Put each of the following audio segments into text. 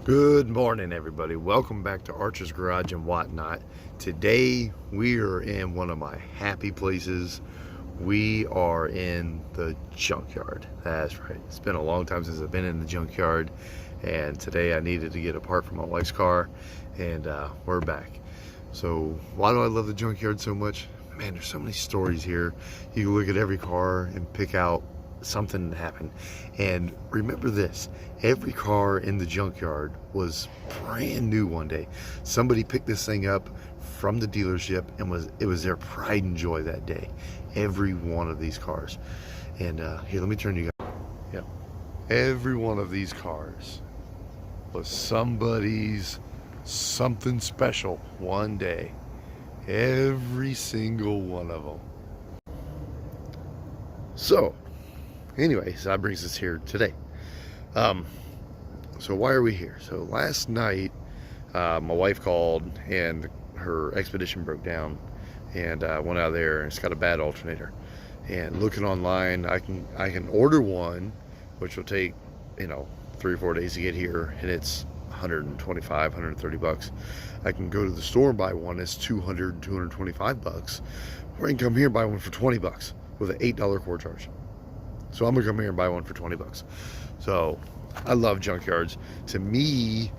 Good morning, everybody. Welcome back to Archer's Garage and Whatnot. Today we are in one of my happy places. We are in the junkyard. That's right. It's been a long time since I've been in the junkyard, and today I needed to get a part for my wife's car, and we're back. So why do I love the junkyard so much? Man, there's so many stories here. You can look at every car and pick out something that happened. And remember this, every car in the junkyard was brand new one day. Somebody picked this thing up from the dealership and it was their pride and joy that day. Every one of these cars. And here, let me turn you guys. Yep. Every one of these cars was somebody's something special one day. Every single one of them. So anyways, that brings us here today. So why are we here? So last night, my wife called and her Expedition broke down, and I went out there and it's got a bad alternator. And looking online, I can order one, which will take 3 or 4 days to get here, and it's 125, 130 bucks. I can go to the store and buy one. It's 200, 225 bucks. Or I can come here and buy one for 20 bucks with an $8 core charge. So I'm gonna come here and buy one for 20 bucks. So I love junkyards. To me,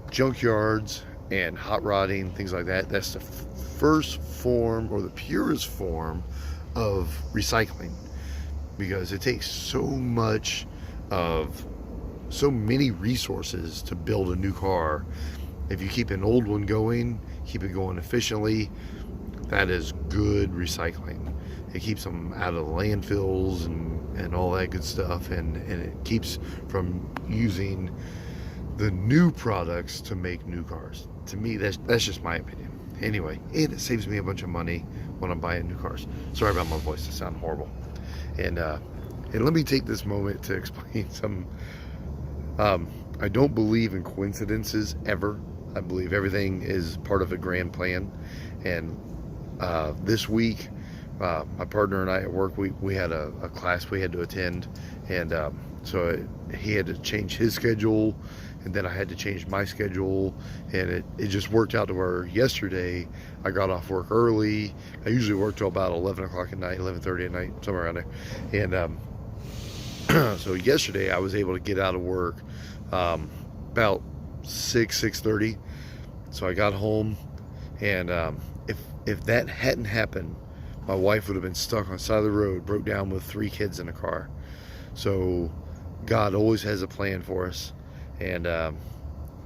junkyards and hot rodding, things like that, that's the first form or the purest form of recycling, because it takes so many resources to build a new car. If you keep an old one going, keep it going efficiently, that is good recycling. It keeps them out of the landfills and all that good stuff, and it keeps from using the new products to make new cars. To me, that's just my opinion. Anyway, and it saves me a bunch of money when I'm buying new cars. Sorry about my voice, it sounds horrible. And let me take this moment to explain some. I don't believe in coincidences ever. I believe everything is part of a grand plan. And this week, my partner and I at work, we had a class we had to attend, and so he had to change his schedule, and then I had to change my schedule, and it just worked out to where yesterday I got off work early. I usually work till about 11 o'clock at night, 11:30 at night, somewhere around there. And so yesterday I was able to get out of work about 6:30. So I got home, and if that hadn't happened, my wife would have been stuck on the side of the road, broke down with 3 kids in the car. So God always has a plan for us. And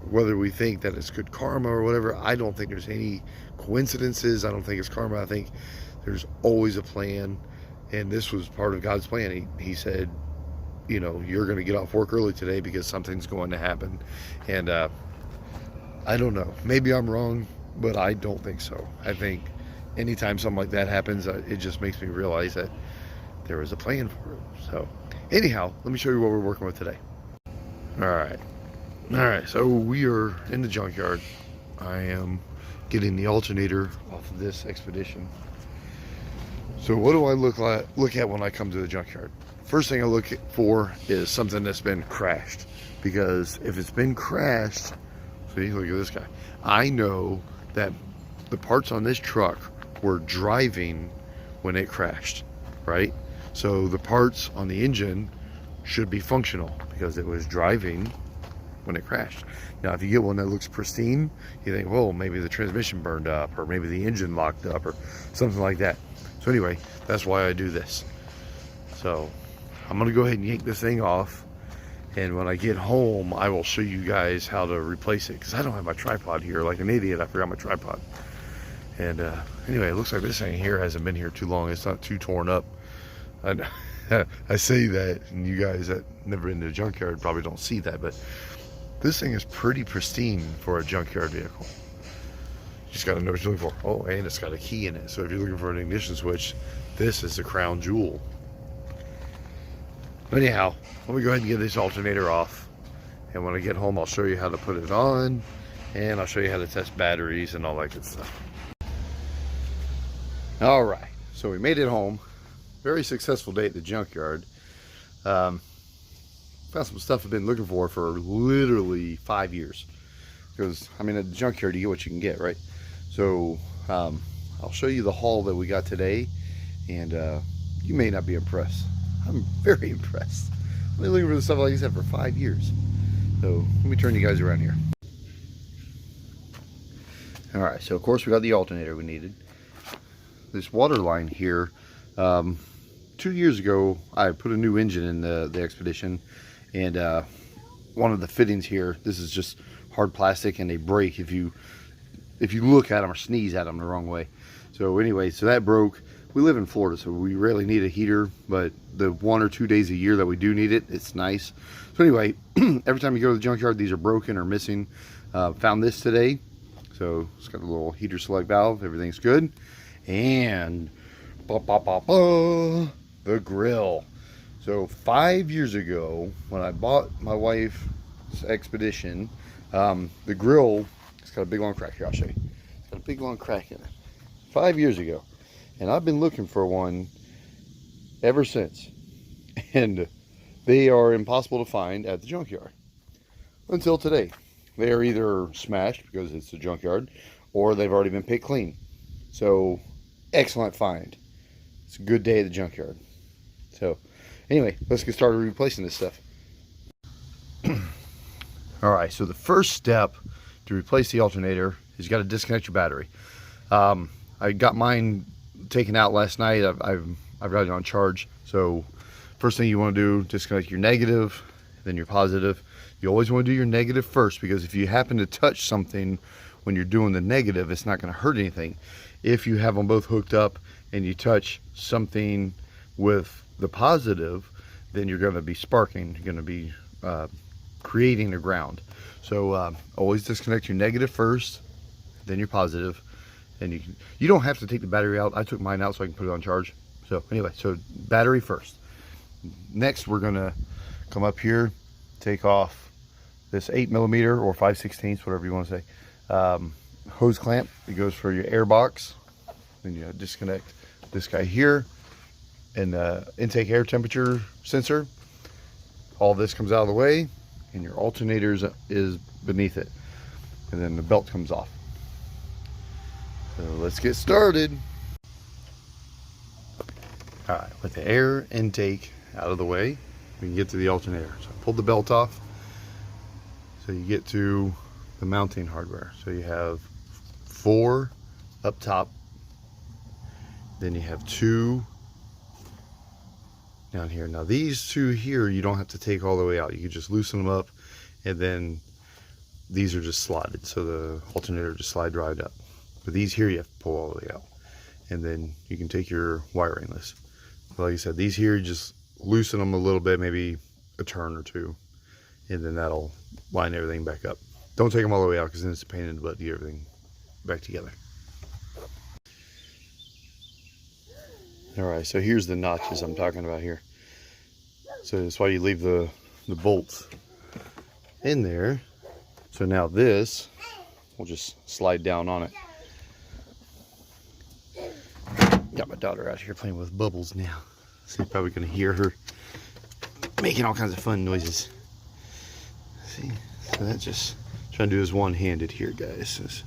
whether we think that it's good karma or whatever, I don't think there's any coincidences. I don't think it's karma. I think there's always a plan. And this was part of God's plan. He said, you're going to get off work early today because something's going to happen. And I don't know. Maybe I'm wrong, but I don't think so. I think anytime something like that happens, it just makes me realize that there is a plan for it. So anyhow, let me show you what we're working with today. All right, so we are in the junkyard. I am getting the alternator off of this Expedition. So what do I look at when I come to the junkyard? First thing I look for is something that's been crashed, because if it's been crashed, see, look at this guy, I know that the parts on this truck were driving when it crashed, right? So the parts on the engine should be functional because it was driving when it crashed. Now, if you get one that looks pristine, you think, well, maybe the transmission burned up, or maybe the engine locked up, or something like that. So anyway, that's why I do this. So I'm gonna go ahead and yank this thing off, and when I get home, I will show you guys how to replace it, because I don't have my tripod here. Like an idiot, I forgot my tripod. And anyway, it looks like this thing here hasn't been here too long. It's not too torn up. I say that, and you guys that never been to a junkyard probably don't see that, but this thing is pretty pristine for a junkyard vehicle. You just got to know what you're looking for. Oh, and it's got a key in it. So if you're looking for an ignition switch, this is the crown jewel. But anyhow, let me go ahead and get this alternator off. And when I get home, I'll show you how to put it on, and I'll show you how to test batteries and all that good stuff. All right, so we made it home. Very successful day at the junkyard. found some stuff I've been looking for literally 5 years. Because, I mean, at the junkyard, you get what you can get, right? So, I'll show you the haul that we got today, and you may not be impressed. I'm very impressed. I've been looking for this stuff, like I said, for 5 years. So, let me turn you guys around here. Alright, so of course we got the alternator we needed. This water line here, 2 years ago, I put a new engine in the Expedition, and one of the fittings here, this is just hard plastic, and they break if you look at them or sneeze at them the wrong way. So anyway, so that broke. We live in Florida, so we rarely need a heater, but the 1 or 2 days a year that we do need it, it's nice. So anyway, every time you go to the junkyard, these are broken or missing. Found this today, so it's got a little heater select valve. Everything's good. And the grill. So 5 years ago, when I bought my wife's Expedition, the grill, it's got a big long crack here. I'll show you. It's got a big long crack in it. 5 years ago, and I've been looking for one ever since, and they are impossible to find at the junkyard until today. They are either smashed because it's a junkyard, or they've already been picked clean. So excellent find. It's a good day at the junkyard. So anyway, let's get started replacing this stuff. All right, so the first step to replace the alternator is you got to disconnect your battery. I got mine taken out last night. I've got it on charge. So first thing you want to do, disconnect your negative, then your positive. You always want to do your negative first, because if you happen to touch something when you're doing the negative, it's not going to hurt anything. If you have them both hooked up and you touch something with the positive, then you're going to be sparking. You're going to be creating a ground. So always disconnect your negative first, then your positive. And you don't have to take the battery out. I took mine out so I can put it on charge. So anyway, so battery first. Next, we're going to come up here, take off this 8mm or 5/16, whatever you want to say, hose clamp. It goes for your air box. Then you disconnect this guy here, and intake air temperature sensor. All this comes out of the way, and your alternator is beneath it, and then the belt comes off. So let's get started. All right, with the air intake out of the way, we can get to the alternator. So I pulled the belt off, so you get to the mounting hardware. So you have 4 up top, then you have 2 down here. Now these 2 here, you don't have to take all the way out. You can just loosen them up, and then these are just slotted, so the alternator just slide right up. But these here, you have to pull all the way out, and then you can take your wiring list. Like I said, these here, you just loosen them a little bit, maybe a turn or 2, and then that'll line everything back up. Don't take them all the way out, because then it's a pain in the butt to get everything back together. All right, so here's the notches I'm talking about here. So that's why you leave the bolts in there. So now this, we'll just slide down on it. Got my daughter out here playing with bubbles now. So you're probably gonna hear her making all kinds of fun noises. See, so that's just trying to do this one-handed here, guys.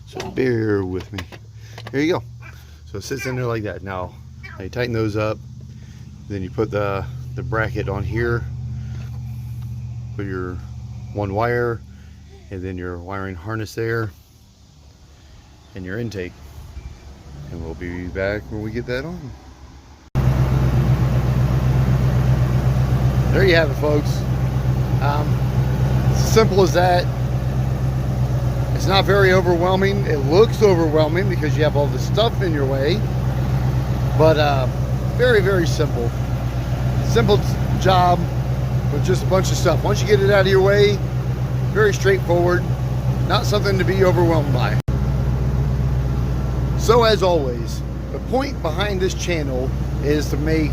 So bear with me. There you go. So it sits in there like that. Now you tighten those up, then you put the bracket on here, put your 1 wire, and then your wiring harness there, and your intake. And we'll be back when we get that on. There you have it, folks. It's as simple as that. It's not very overwhelming. It looks overwhelming because you have all this stuff in your way, but very, very simple. Simple job with just a bunch of stuff. Once you get it out of your way, very straightforward, not something to be overwhelmed by. So as always, the point behind this channel is to make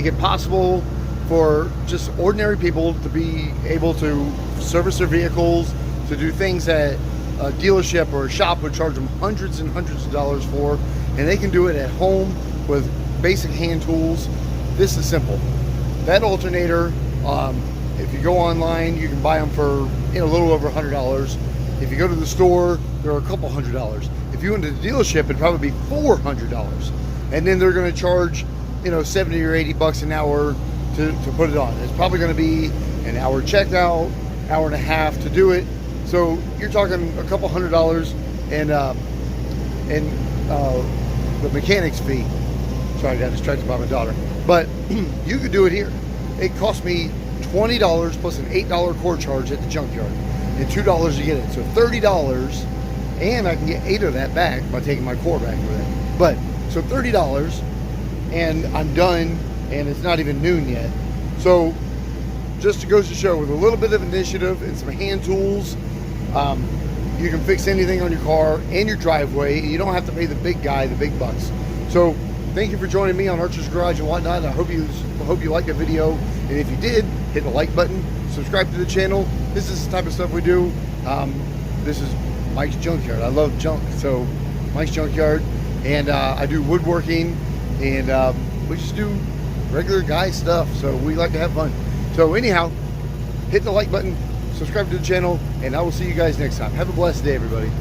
it possible for just ordinary people to be able to service their vehicles, to do things that a dealership or a shop would charge them hundreds and hundreds of dollars for, and they can do it at home with basic hand tools. This is simple. That alternator, if you go online, you can buy them for a little over $100. If you go to the store, they're a couple $100. If you went to the dealership, it'd probably be $400. And then they're going to charge, 70 or 80 bucks an hour to put it on. It's probably going to be an hour checkout, hour and a half to do it. So you're talking a couple $100 and the mechanic's fee. Sorry, I got distracted by my daughter. But you could do it here. It cost me $20 plus an $8 core charge at the junkyard and $2 to get it. So $30, and I can get 8 of that back by taking my core back with it. But so $30, and I'm done, and it's not even noon yet. So just to goes to show, with a little bit of initiative and some hand tools, you can fix anything on your car and your driveway, and you don't have to pay the big guy the big bucks. So thank you for joining me on Archer's Garage and whatnot. I hope you liked the video, and if you did, hit the like button, subscribe to the channel. This is the type of stuff we do. This is Mike's Junkyard. I love junk, so Mike's Junkyard, and I do woodworking, and we just do regular guy stuff, so we like to have fun. So anyhow, hit the like button, subscribe to the channel, and I will see you guys next time. Have a blessed day, everybody.